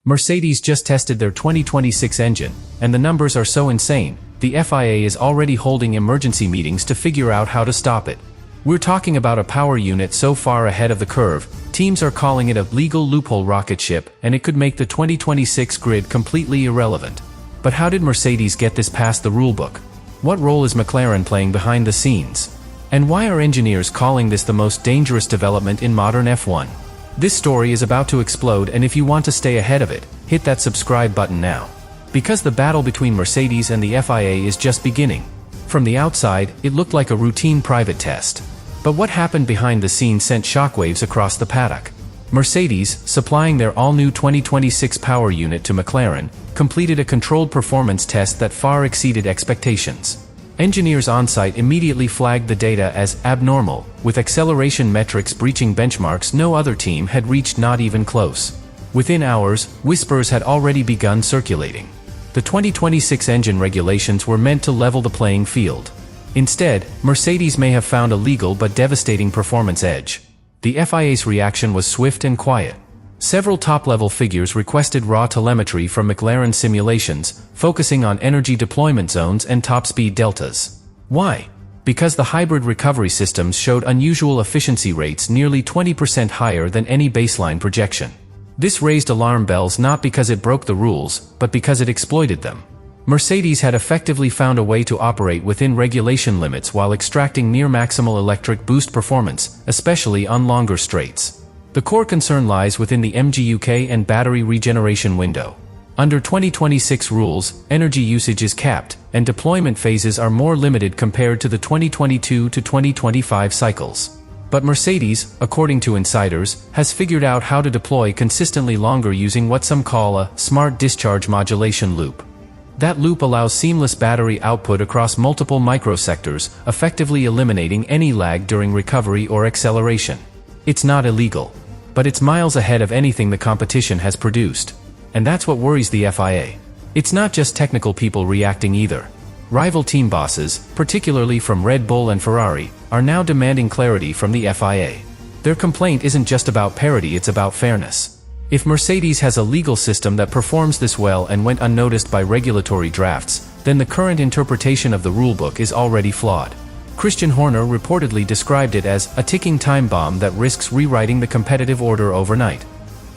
Mercedes just tested their 2026 engine, and the numbers are so insane, the FIA is already holding emergency meetings to figure out how to stop it. We're talking about a power unit so far ahead of the curve, teams are calling it a legal loophole rocket ship, and it could make the 2026 grid completely irrelevant. But how did Mercedes get this past the rulebook? What role is McLaren playing behind the scenes? And why are engineers calling this the most dangerous development in modern F1? This story is about to explode, and if you want to stay ahead of it, hit that subscribe button now. Because the battle between Mercedes and the FIA is just beginning. From the outside, it looked like a routine private test. But what happened behind the scenes sent shockwaves across the paddock. Mercedes, supplying their all-new 2026 power unit to McLaren, completed a controlled performance test that far exceeded expectations. Engineers on-site immediately flagged the data as abnormal, with acceleration metrics breaching benchmarks no other team had reached, not even close. Within hours, whispers had already begun circulating. The 2026 engine regulations were meant to level the playing field. Instead, Mercedes may have found a legal but devastating performance edge. The FIA's reaction was swift and quiet. Several top-level figures requested raw telemetry from McLaren simulations, focusing on energy deployment zones and top speed deltas. Why? Because the hybrid recovery systems showed unusual efficiency rates nearly 20% higher than any baseline projection. This raised alarm bells not because it broke the rules, but because it exploited them. Mercedes had effectively found a way to operate within regulation limits while extracting near maximal electric boost performance, especially on longer straights. The core concern lies within the MGUK and battery regeneration window. Under 2026 rules, energy usage is capped, and deployment phases are more limited compared to the 2022 to 2025 cycles. But Mercedes, according to insiders, has figured out how to deploy consistently longer using what some call a smart discharge modulation loop. That loop allows seamless battery output across multiple microsectors, effectively eliminating any lag during recovery or acceleration. It's not illegal, but it's miles ahead of anything the competition has produced. And that's what worries the FIA. It's not just technical people reacting either. Rival team bosses, particularly from Red Bull and Ferrari, are now demanding clarity from the FIA. Their complaint isn't just about parity, it's about fairness. If Mercedes has a legal system that performs this well and went unnoticed by regulatory drafts, then the current interpretation of the rulebook is already flawed. Christian Horner reportedly described it as a ticking time bomb that risks rewriting the competitive order overnight.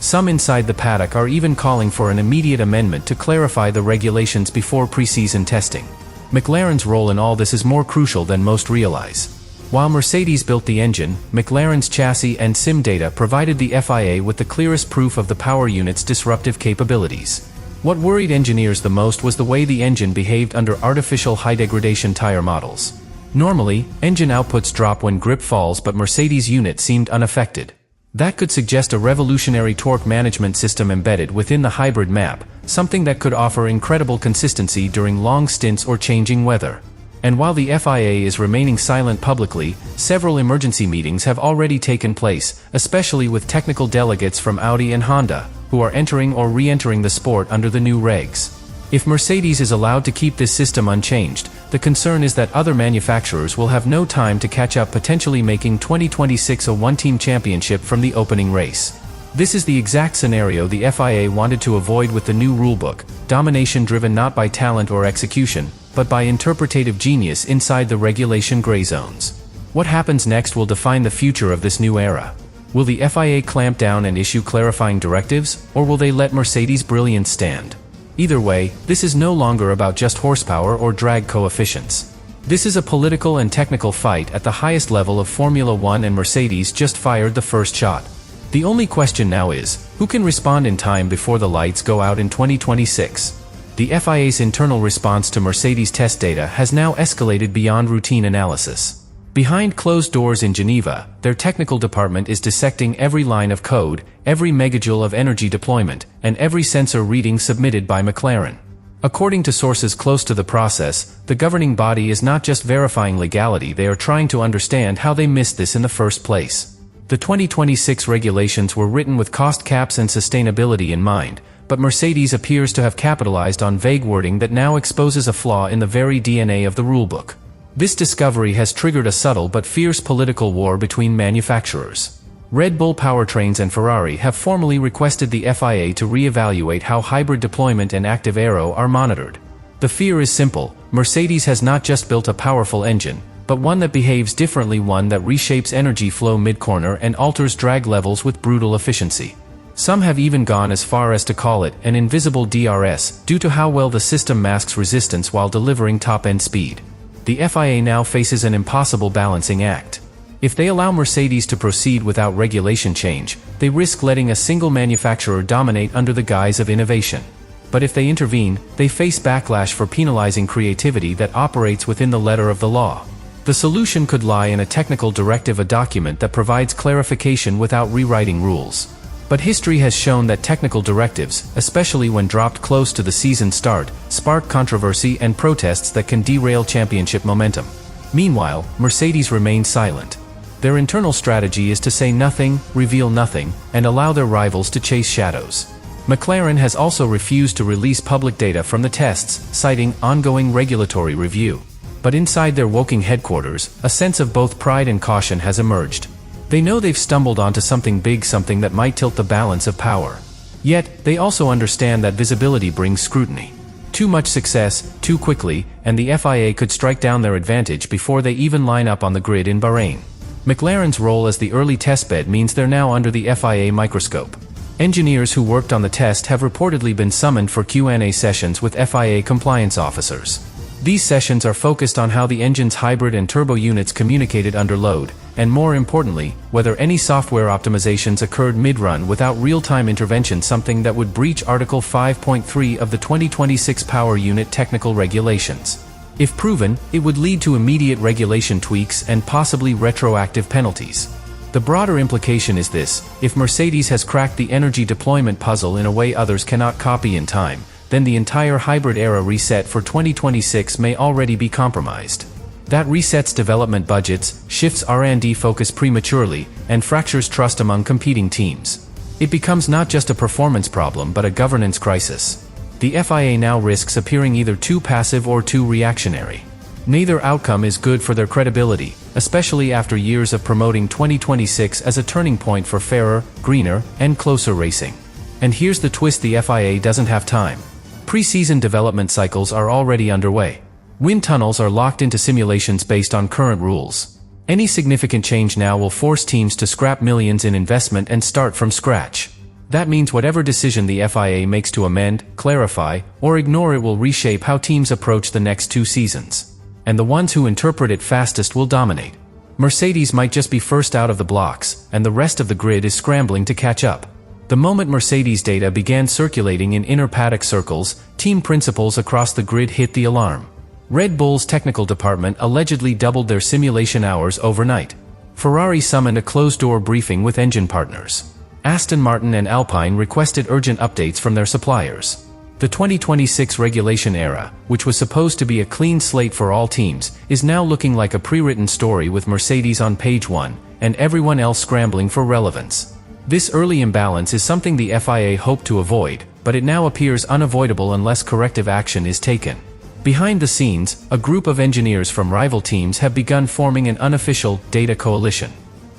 Some inside the paddock are even calling for an immediate amendment to clarify the regulations before pre-season testing. McLaren's role in all this is more crucial than most realize. While Mercedes built the engine, McLaren's chassis and sim data provided the FIA with the clearest proof of the power unit's disruptive capabilities. What worried engineers the most was the way the engine behaved under artificial high-degradation tire models. Normally, engine outputs drop when grip falls, but Mercedes' unit seemed unaffected. That could suggest a revolutionary torque management system embedded within the hybrid map, something that could offer incredible consistency during long stints or changing weather. And while the FIA is remaining silent publicly, several emergency meetings have already taken place, especially with technical delegates from Audi and Honda, who are entering or re-entering the sport under the new regs. If Mercedes is allowed to keep this system unchanged, the concern is that other manufacturers will have no time to catch up, potentially making 2026 a one-team championship from the opening race. This is the exact scenario the FIA wanted to avoid with the new rulebook, domination driven not by talent or execution, but by interpretative genius inside the regulation gray zones. What happens next will define the future of this new era. Will the FIA clamp down and issue clarifying directives, or will they let Mercedes' brilliance stand? Either way, this is no longer about just horsepower or drag coefficients. This is a political and technical fight at the highest level of Formula One, and Mercedes just fired the first shot. The only question now is, who can respond in time before the lights go out in 2026? The FIA's internal response to Mercedes test data has now escalated beyond routine analysis. Behind closed doors in Geneva, their technical department is dissecting every line of code, every megajoule of energy deployment, and every sensor reading submitted by McLaren. According to sources close to the process, the governing body is not just verifying legality, they are trying to understand how they missed this in the first place. The 2026 regulations were written with cost caps and sustainability in mind, but Mercedes appears to have capitalized on vague wording that now exposes a flaw in the very DNA of the rulebook. This discovery has triggered a subtle but fierce political war between manufacturers. Red Bull powertrains and Ferrari have formally requested the FIA to re-evaluate how hybrid deployment and active aero are monitored. The fear is simple: Mercedes has not just built a powerful engine, but one that behaves differently, one that reshapes energy flow mid-corner and alters drag levels with brutal efficiency. Some have even gone as far as to call it an invisible DRS, due to how well the system masks resistance while delivering top-end speed. The FIA now faces an impossible balancing act. If they allow Mercedes to proceed without regulation change, they risk letting a single manufacturer dominate under the guise of innovation. But if they intervene, they face backlash for penalizing creativity that operates within the letter of the law. The solution could lie in a technical directive, a document that provides clarification without rewriting rules. But history has shown that technical directives, especially when dropped close to the season start, spark controversy and protests that can derail championship momentum. Meanwhile, Mercedes remains silent. Their internal strategy is to say nothing, reveal nothing, and allow their rivals to chase shadows. McLaren has also refused to release public data from the tests, citing ongoing regulatory review. But inside their Woking headquarters, a sense of both pride and caution has emerged. They know they've stumbled onto something big, something that might tilt the balance of power. Yet, they also understand that visibility brings scrutiny. Too much success, too quickly, and the FIA could strike down their advantage before they even line up on the grid in Bahrain. McLaren's role as the early testbed means they're now under the FIA microscope. Engineers who worked on the test have reportedly been summoned for Q&A sessions with FIA compliance officers. These sessions are focused on how the engine's hybrid and turbo units communicated under load, and more importantly, whether any software optimizations occurred mid-run without real-time intervention, something that would breach Article 5.3 of the 2026 Power Unit Technical Regulations. If proven, it would lead to immediate regulation tweaks and possibly retroactive penalties. The broader implication is this: if Mercedes has cracked the energy deployment puzzle in a way others cannot copy in time, then the entire hybrid era reset for 2026 may already be compromised. That resets development budgets, shifts R&D focus prematurely, and fractures trust among competing teams. It becomes not just a performance problem but a governance crisis. The FIA now risks appearing either too passive or too reactionary. Neither outcome is good for their credibility, especially after years of promoting 2026 as a turning point for fairer, greener, and closer racing. And here's the twist: the FIA doesn't have time. Pre-season development cycles are already underway. Wind tunnels are locked into simulations based on current rules. Any significant change now will force teams to scrap millions in investment and start from scratch. That means whatever decision the FIA makes to amend, clarify, or ignore it will reshape how teams approach the next 2 seasons. And the ones who interpret it fastest will dominate. Mercedes might just be first out of the blocks, and the rest of the grid is scrambling to catch up. The moment Mercedes data began circulating in inner paddock circles, team principals across the grid hit the alarm. Red Bull's technical department allegedly doubled their simulation hours overnight. Ferrari summoned a closed-door briefing with engine partners. Aston Martin and Alpine requested urgent updates from their suppliers. The 2026 regulation era, which was supposed to be a clean slate for all teams, is now looking like a pre-written story with Mercedes on page 1, and everyone else scrambling for relevance. This early imbalance is something the FIA hoped to avoid, but it now appears unavoidable unless corrective action is taken. Behind the scenes, a group of engineers from rival teams have begun forming an unofficial data coalition.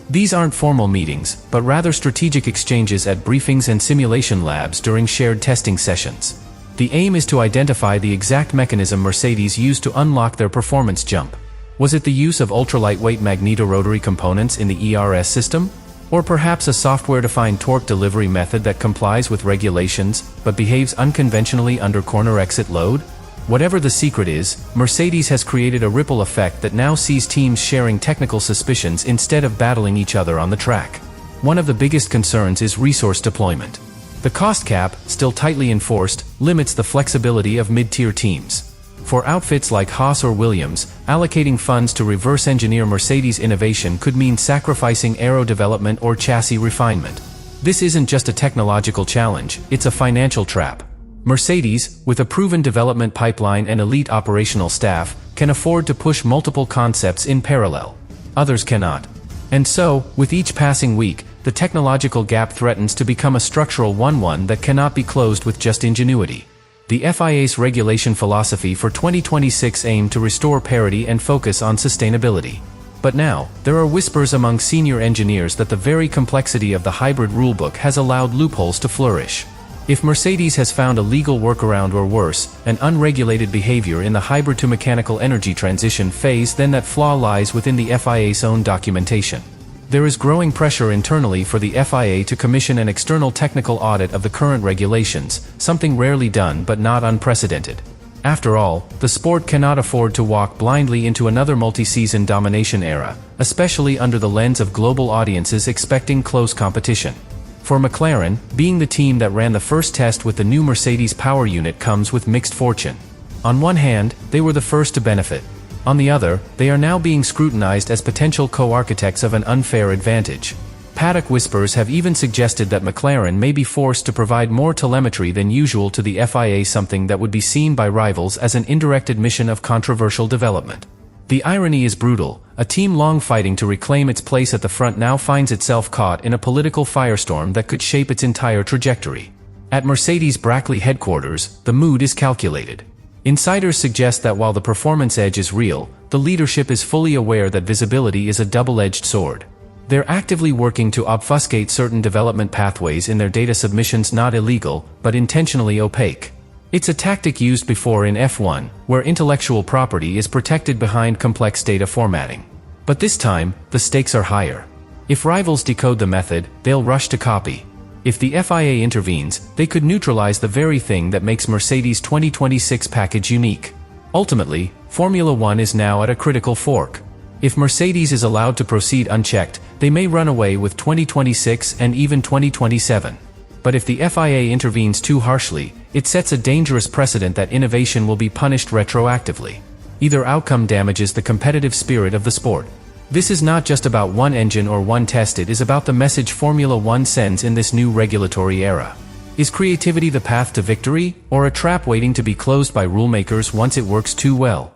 These aren't formal meetings, but rather strategic exchanges at briefings and simulation labs during shared testing sessions. The aim is to identify the exact mechanism Mercedes used to unlock their performance jump. Was it the use of ultra-lightweight magnetorotary components in the ERS system? Or perhaps a software-defined torque delivery method that complies with regulations, but behaves unconventionally under corner exit load? Whatever the secret is, Mercedes has created a ripple effect that now sees teams sharing technical suspicions instead of battling each other on the track. One of the biggest concerns is resource deployment. The cost cap, still tightly enforced, limits the flexibility of mid-tier teams. For outfits like Haas or Williams, allocating funds to reverse engineer Mercedes innovation could mean sacrificing aero development or chassis refinement. This isn't just a technological challenge, it's a financial trap. Mercedes, with a proven development pipeline and elite operational staff, can afford to push multiple concepts in parallel. Others cannot. And so, with each passing week, the technological gap threatens to become a structural one that cannot be closed with just ingenuity. The FIA's regulation philosophy for 2026 aimed to restore parity and focus on sustainability. But now, there are whispers among senior engineers that the very complexity of the hybrid rulebook has allowed loopholes to flourish. If Mercedes has found a legal workaround or worse, an unregulated behavior in the hybrid to mechanical energy transition phase, then that flaw lies within the FIA's own documentation. There is growing pressure internally for the FIA to commission an external technical audit of the current regulations, something rarely done but not unprecedented. After all, the sport cannot afford to walk blindly into another multi-season domination era, especially under the lens of global audiences expecting close competition. For McLaren, being the team that ran the first test with the new Mercedes power unit comes with mixed fortune. On one hand, they were the first to benefit. On the other, they are now being scrutinized as potential co-architects of an unfair advantage. Paddock whispers have even suggested that McLaren may be forced to provide more telemetry than usual to the FIA, something that would be seen by rivals as an indirect admission of controversial development. The irony is brutal. A team long fighting to reclaim its place at the front now finds itself caught in a political firestorm that could shape its entire trajectory. At Mercedes Brackley headquarters, the mood is calculated. Insiders suggest that while the performance edge is real, the leadership is fully aware that visibility is a double-edged sword. They're actively working to obfuscate certain development pathways in their data submissions, not illegal, but intentionally opaque. It's a tactic used before in F1, where intellectual property is protected behind complex data formatting. But this time, the stakes are higher. If rivals decode the method, they'll rush to copy. If the FIA intervenes, they could neutralize the very thing that makes Mercedes' 2026 package unique. Ultimately, Formula One is now at a critical fork. If Mercedes is allowed to proceed unchecked, they may run away with 2026 and even 2027. But if the FIA intervenes too harshly, it sets a dangerous precedent that innovation will be punished retroactively. Either outcome damages the competitive spirit of the sport. This is not just about one engine or one test, it is about the message Formula One sends in this new regulatory era. Is creativity the path to victory, or a trap waiting to be closed by rulemakers once it works too well?